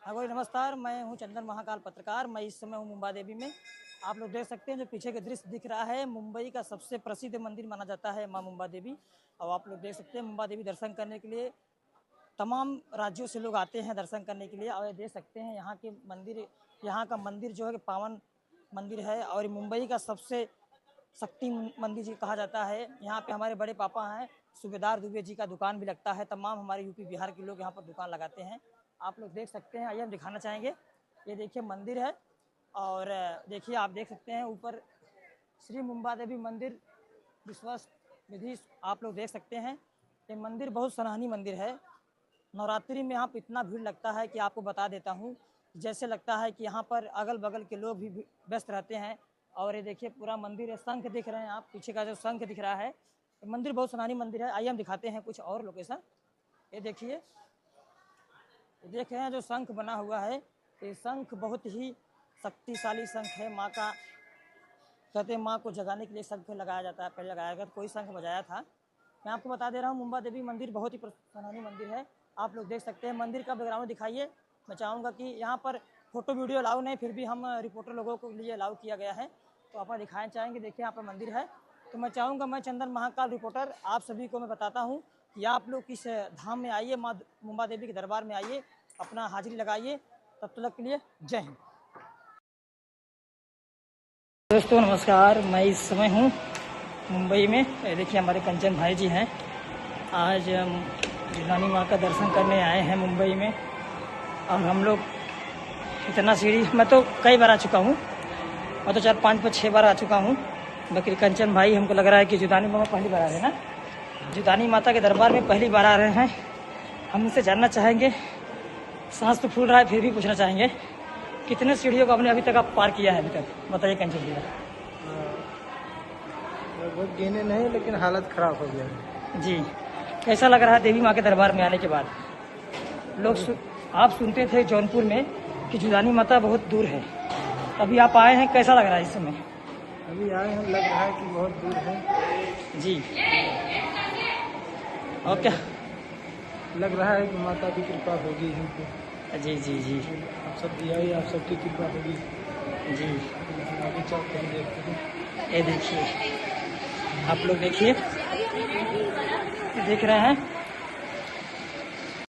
हाँ भाई नमस्कार, मैं हूँ चंदन महाकाल पत्रकार। मैं इस समय हूँ मुंबा देवी में। आप लोग देख सकते हैं जो पीछे के दृश्य दिख रहा है, मुंबई का सबसे प्रसिद्ध मंदिर माना जाता है माँ मुंबा देवी। और आप लोग देख सकते हैं मुंबा देवी दर्शन करने के लिए तमाम राज्यों से लोग आते हैं दर्शन करने के लिए। और देख सकते हैं यहाँ के मंदिर, यहाँ का मंदिर जो है कि पावन मंदिर है और मुंबई का सबसे शक्ति मंदिर जी कहा जाता है। यहाँ पे हमारे बड़े पापा हैं सूबेदार दुबे जी का दुकान भी लगता है। तमाम हमारे यूपी बिहार के लोग यहाँ पर दुकान लगाते हैं। आप लोग देख सकते हैं, आइए हम दिखाना चाहेंगे। ये देखिए मंदिर है और देखिए आप देख सकते हैं ऊपर श्री मुंबा देवी मंदिर विश्वस्त विधि आप लोग देख सकते हैं। ये मंदिर बहुत सराहनीय मंदिर है। नवरात्रि में यहाँ पर इतना भीड़ लगता है कि आपको बता देता हूँ, जैसे लगता है कि यहाँ पर अगल बगल के लोग भी व्यस्त रहते हैं। और ये देखिए पूरा मंदिर है, शंख दिख रहे हैं आप, पीछे का जो शंख दिख रहा है, मंदिर बहुत सराहनीय मंदिर है। आइए हम दिखाते हैं कुछ और लोकेशन। ये देखिए, देख रहे हैं जो शंख बना हुआ है, ये शंख बहुत ही शक्तिशाली शंख है। माँ का कहते हैं माँ को जगाने के लिए शंख लगाया जाता है। पहले लगाया गया तो कोई शंख बजाया था। मैं आपको बता दे रहा हूँ मुंबा देवी मंदिर बहुत ही सराहनीय मंदिर है। आप लोग देख सकते हैं। मंदिर का बैकग्राउंड दिखाइए। मैं चाहूँगा कि यहाँ पर फोटो वीडियो अलाउ नहीं, फिर भी हम रिपोर्टर लोगों को लिए अलाउ किया गया है, तो आप दिखाना चाहेंगे। देखिए यहाँ पर मंदिर है, तो मैं चाहूँगा, मैं चंदन महाकाल रिपोर्टर आप सभी को मैं बताता हूँ कि आप लोग किस धाम में आइए, माँ मुंबा देवी के दरबार में आइए, अपना हाजिरी लगाइए। तब तक के लिए जय हिंद। दोस्तों नमस्कार, मैं इस समय हूँ मुंबई में। देखिए हमारे कंचन भाई जी हैं। आज हम रानी माँ का दर्शन करने आए हैं मुंबई में। और हम लोग इतना सीढ़ी मैं तो कई बार आ चुका हूँ, मैं तो 4, 5, 6 बार आ चुका हूँ। बाकी कंचन भाई हमको लग रहा है कि जुदानी माँ पहली बार आ रहे हैं ना, जुदानी माता के दरबार में पहली बार आ रहे हैं। हम उनसे जानना चाहेंगे, सांस तो फूल रहा है फिर भी पूछना चाहेंगे, कितने सीढ़ियों को आपने अभी तक आप पार किया है अभी तक, बताइए कंचन भैया। लगभग गिने नहीं, लेकिन हालत खराब हो गया जी। कैसा लग रहा है देवी माँ के दरबार में आने के बाद? लोग आप सुनते थे जौनपुर में कि जुदानी माता बहुत दूर है, अभी आप आए हैं, कैसा लग रहा है इस समय? अभी आए हैं, लग रहा है कि बहुत दूर है जी। और क्या लग रहा है कि माता की कृपा होगी हमको। जी जी जी, आप सब भी आइए, आप सबकी कृपा होगी जी। आगे चलते हैं, देखते हैं। ये देखिए, आप लोग देखिए, देख रहे हैं